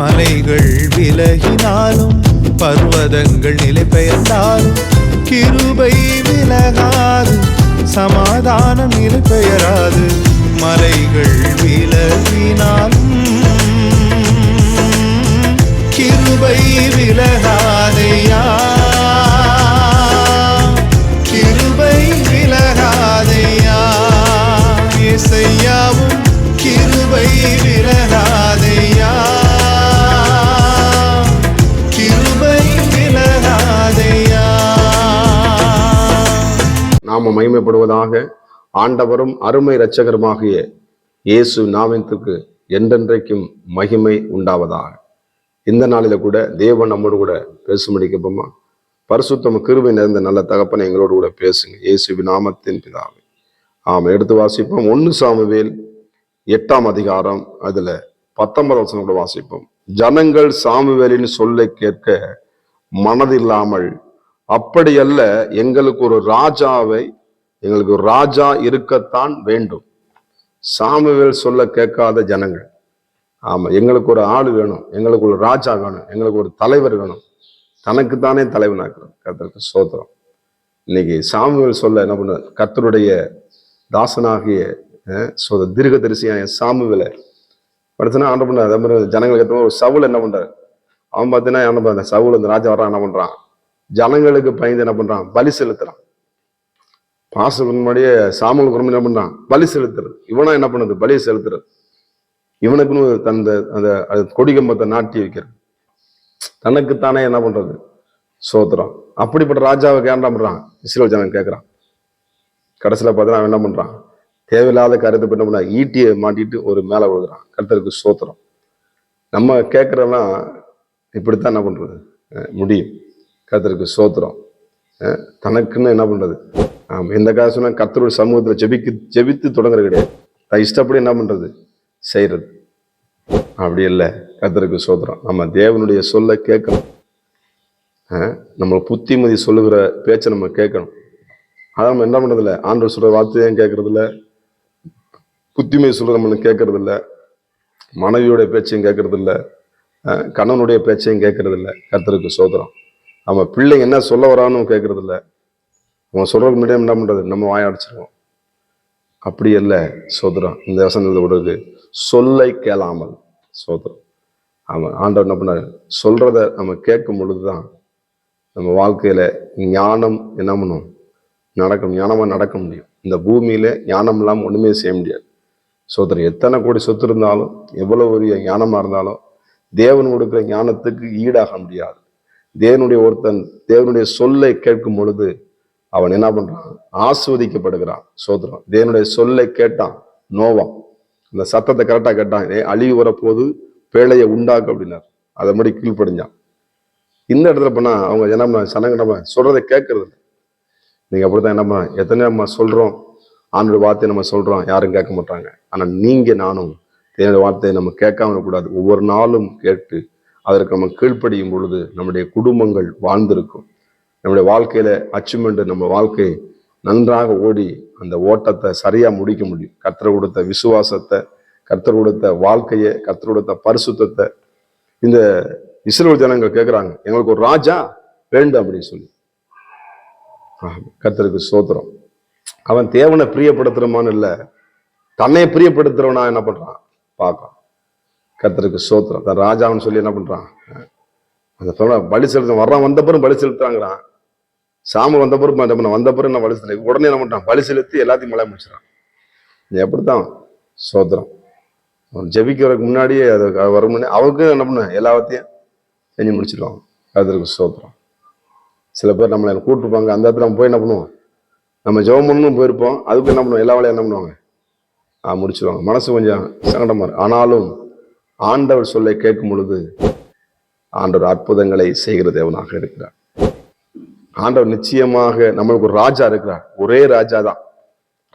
மலைகள் விலகினாலும் பர்வதங்கள் நிலை பெயர்ந்தாலும் கிருபை விலகாது, சமாதானம் நிலை பெயராது. மலைகள் விலகினாலும் கிருபை விலகாதையா, கிருபை விலகாதையா. இசையாவும் கிருபை விலகாதையா, கிருபை விலகாதையா. நாம மகிமைப்படுவதாக. ஆண்டவரும் அருமை இரட்சகருமாகிய இயேசு நாமத்திற்கு என்றென்றைக்கும் மகிமை உண்டாவதாக. இந்த நாளில கூட தேவன் நம்மோடு கூட பேசும்படி கேட்போமா? பரிசுத்தம் கிருபை நிறைந்த நல்ல தகப்பனை எங்களோடு கூட பேசுங்க, இயேசுவின் நாமத்தின் பிதாவே. எடுத்து வாசிப்போம். 1 சாமுவேல் 8ஆம் அதிகாரம், அதுல 19 வசனம் கூட வாசிப்போம். ஜனங்கள் சாமுவேலின் சொல்லை கேட்க மனதில்லாமல், அப்படியல்ல, எங்களுக்கு ஒரு ராஜா இருக்கத்தான் வேண்டும். சாமுவேல் சொல்ல கேட்காத ஜனங்கள், எங்களுக்கு ஒரு ஆள் வேணும், எங்களுக்கு ஒரு ராஜா வேணும், எங்களுக்கு ஒரு தலைவர் வேணும். தனக்குத்தானே தலைவனாக்குறோம். கர்த்தருக்கு ஸ்தோத்திரம். இன்னைக்கு சாமுவேல் சொல்ல என்ன பண்ண, கர்த்தருடைய தாசனாகிய தீர்க்கதரிசியான சாமுவேலை படுத்தினா ஆண்டு பண்ண. அதே மாதிரி ஜனங்களுக்கு ஏற்ற ஒரு சவுல் என்ன பண்றாரு, அவன் பார்த்தீங்கன்னா என்ன பண்ற, சவுல் இந்த ராஜா வர்றான், என்ன பண்றான், ஜனங்களுக்கு பயந்து என்ன பண்றான், பலி செலுத்துறான். பாசுக்கு முன்னாடியே சாமுவேலுக்கு ரொம்ப என்ன பண்றான், பலி செலுத்துறது. இவனா என்ன பண்ணுது, பலி செலுத்துறது. இவனுக்குன்னு அந்த கொடிகம்பத்தை நாட்டி வைக்கிறது. தனக்குத்தானே என்ன பண்றது, சோத்திரம். அப்படிப்பட்ட ராஜாவை கேண்டான் பண்றான். இஸ்ரவேல் ஜனங்க கேட்கிறான். கடைசியில பார்த்தா அவன் என்ன பண்றான், தேவையில்லாத காரியத்தை என்ன பண்ண, ஈட்டியை மாட்டிட்டு ஒரு மேல விழுகிறான். கர்த்தருக்கு சோத்திரம். நம்ம கேட்கறவெல்லாம் இப்படித்தான் என்ன பண்றது முடியும். கர்த்தருக்கு சோத்திரம். தனக்குன்னு என்ன பண்றது, எந்த காசு சொன்னா கர்த்தருடைய சமூகத்துல ஜெபித்து தொடங்குறது கிடையாது. இஷ்டப்படி என்ன பண்றது, செய்யறது. அப்படி இல்லை. கர்த்தருக்கு சோத்திரம். நம்ம தேவனுடைய சொல்ல கேட்கணும். நம்ம புத்திமதி சொல்லுகிற பேச்சை நம்ம கேட்கணும். அதான் நம்ம என்ன பண்றது இல்லை, ஆண்டவர் சொல்ற வார்த்தையும் கேட்கறது இல்லை, புத்திமதி சொல்ற நம்ம கேட்கறது இல்லை, மனைவியோடைய பேச்சையும் கேட்கறது இல்லை, கணவனுடைய பேச்சையும் கேட்கறது இல்லை. கர்த்தருக்கு சோத்திரம். நம்ம பிள்ளைங்க என்ன சொல்ல வரான்னு கேட்கறது இல்லை. அவன் சொல்றதுக்கு முன்னாடி என்ன பண்றது, நம்ம வாயடிச்சிருவோம். அப்படி இல்லை. சோத்திரம். இந்த வசனத்தை விடுறது, சொல்லை கேளாமல். சோத்திரம். ஆண்டவர் என்ன பண்ணாரு, சொல்றத நம்ம கேட்கும் பொழுதுதான் நம்ம வாழ்க்கையில ஞானம் என்ன பண்ணும், நடக்கும், ஞானமா நடக்க முடியும். இந்த பூமியில ஞானம் இல்லாமல் ஒண்ணுமே செய்ய முடியாது. சோத்திரம். எத்தனை கோடி சொத்து இருந்தாலும், எவ்வளவு பெரிய ஞானமா இருந்தாலும், தேவன் கொடுக்கிற ஞானத்துக்கு ஈடாக முடியாது. தேவனுடைய சொல்லை கேட்கும் பொழுது அவன் என்ன பண்றான், ஆஸ்வதிக்கப்படுகிறான். சோத்திரம். தேவனுடைய சொல்லை கேட்டான் நோவா. இந்த சத்தத்தை கரெக்டா கேட்டான். அழிவு வரப்போது, பேழையை உண்டாக்கு அப்படின்னார். அதை மாதிரி கீழ்ப்படிஞ்சான். இந்த இடத்துல பண்ணா அவங்க என்ன சனங்க நம்ம சொல்றதை கேட்கறது. நீங்க அப்படித்தான் என்ன பண்ண, எத்தனை நம்ம சொல்றோம், ஆண்டோட வார்த்தையை நம்ம சொல்றோம், யாரும் கேட்க மாட்டாங்க. ஆனா நீங்க நானும் தேவனுடைய வார்த்தையை நம்ம கேட்காம இருக்கக்கூடாது. ஒவ்வொரு நாளும் கேட்டு அதற்கு நம்ம கீழ்ப்படியும் பொழுது நம்முடைய குடும்பங்கள் வாழ்ந்திருக்கும். நம்முடைய வாழ்க்கையில அச்சீவ்மெண்ட், நம்ம வாழ்க்கை நன்றாக ஓடி அந்த ஓட்டத்தை சரியா முடிக்க முடியும். கர்த்தர் கொடுத்த விசுவாசத்தை, கர்த்தர் கொடுத்த வாழ்க்கையை, கர்த்தர் கொடுத்த பரிசுத்தத்தை இந்த இஸ்ரவேல் ஜனங்கள் கேட்கிறாங்க, எங்களுக்கு ஒரு ராஜா வேண்டும் அப்படின்னு சொல்லி. கர்த்தருக்கு சோத்திரம். அவன் தேவனை பிரியப்படுத்துறமான்னு இல்லை, தன்னை பிரியப்படுத்துறவனா என்ன பண்றான் பார்க்கலாம். கர்த்தருக்கு சோத்திரம். தன் ராஜான்னு சொல்லி என்ன பண்றான், அந்த சொல்ல பலி செலுத்த வர்றான், வந்த பிறகு பலி செலுத்துறாங்கிறான். சாமி வந்த பிறகு வந்த பிறகு நான் பலி செலுத்த, உடனே என்ன பண்றான், பலி செலுத்தி எல்லாத்தையும் மழை முடிச்சிடறான். எப்படித்தான் சோத்திரம். ஜெபிக்கிறதுக்கு முன்னாடியே அது வரும், அவருக்கு என்ன பண்ண எல்லாத்தையும் செஞ்சு முடிச்சிருவாங்க. கர்த்தருக்கு சோத்திரம். சில பேர் நம்மளை கூப்பிட்டுருப்பாங்க, அந்த இடத்துல நம்ம போய் என்ன பண்ணுவோம், நம்ம ஜெபம் பண்ணணும் போயிருப்போம், அதுக்கு என்ன பண்ணுவோம், எல்லா வேலையும் என்ன பண்ணுவாங்க, முடிச்சிருவாங்க. மனசு கொஞ்சம் சங்கடமா இருக்கு. ஆனாலும் ஆண்டவர் சொல்லை கேட்கும் பொழுது ஆண்டவர் அற்புதங்களை செய்கிற தேவனாக இருக்கிறார். ஆண்டவர் நிச்சயமாக நம்மளுக்கு ஒரு ராஜா இருக்கிறார். ஒரே ராஜா தான்,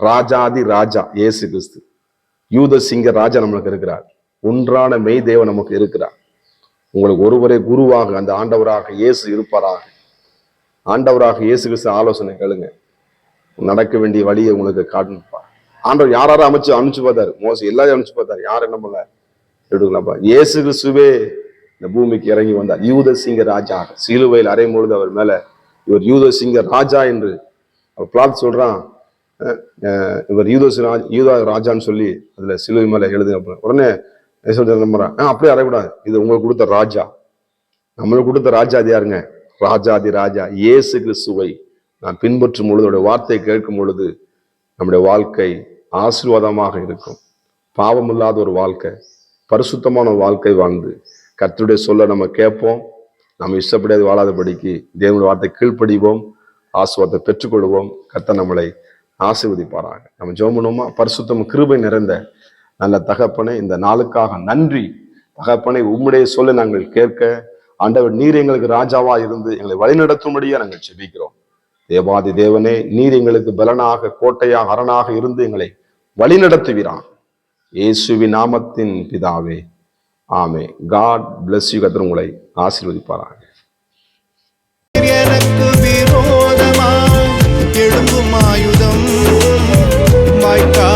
ராஜாதி ராஜா இயேசு கிறிஸ்து. யூத சிங்க ராஜா நம்மளுக்கு இருக்கிறார். ஒன்றான மெய் தேவன் நமக்கு இருக்கிறார். உங்களுக்கு ஒருவரே குருவாக அந்த ஆண்டவராக இயேசு இருப்பாராக. ஆண்டவராக இயேசு கிறிஸ்து ஆலோசனை கேளுங்க, நடக்க வேண்டிய வழியை உங்களுக்கு காட்டுப்பார். ஆண்டவர் யாரும் அனுப்பிச்சு பார்த்தாரு. மோச எல்லாரையும் அனுப்பிச்சு பார்த்தாரு, யாரும் என்ன பண்ணல எடுக்கலாம்ப்பா. இயேசு கிறிஸ்துவே இந்த பூமிக்கு இறங்கி வந்தார். யூத சிங்க ராஜா சிலுவையில் அறையும் பொழுது அவர் மேல இவர் யூத சிங்க ராஜா என்று அவர் பிளாட் சொல்றான். இவர் யூதா ராஜான்னு சொல்லி அதுல சிலுவை மேல எழுதுங்க. உடனே நம்புறான், அப்படியே அறையக்கூடாது, இது உங்களுக்கு கொடுத்த ராஜா. நம்மளுக்கு கொடுத்த ராஜா அது யாருங்க? ராஜாதி ராஜா இயேசு கிறிஸ்துவை நான் பின்பற்றும் பொழுது, வார்த்தையை கேட்கும் பொழுது நம்முடைய வாழ்க்கை ஆசீர்வாதமாக இருக்கும். பாவம் இல்லாத ஒரு வாழ்க்கை, பரிசுத்தமான ஒரு வாழ்க்கை வாழ்ந்து கர்த்தருடைய சொல்ல நம்ம கேட்போம். நம்ம இஷ்டப்படியாது வாழாதபடிக்கு தேவனுடைய வார்த்தை கீழ்ப்படிவோம், ஆசீர்வாதத்தை பெற்றுக்கொள்வோம். கர்த்தர் நம்மளை ஆசீர்வதிப்பாராக. நம்ம ஜெபம் பண்ணுவோமா? பரிசுத்தம் கிருபை நிறைந்த நல்ல தகப்பனே, இந்த நாளுக்காக நன்றி தகப்பனே. உம்முடைய சொல்ல நாங்கள் கேட்க ஆண்டவர் நீர் எங்களுக்கு ராஜாவா இருந்து எங்களை வழிநடத்தும்படியா நாங்கள் ஜெபிக்கிறோம். தேவாதி தேவனே, நீர் எங்களுக்கு பலனாக, கோட்டையாக, அரணாக இருந்து எங்களை வழிநடத்துவீரான். இயேசுவின் நாமத்தின் பிதாவே, ஆமே. God bless you. கர்த்தர் உங்களை ஆசீர்வதிப்பாராக. எனக்கு விரோதமாய் எழும்பும் ஆயுதம் வாய்க்கா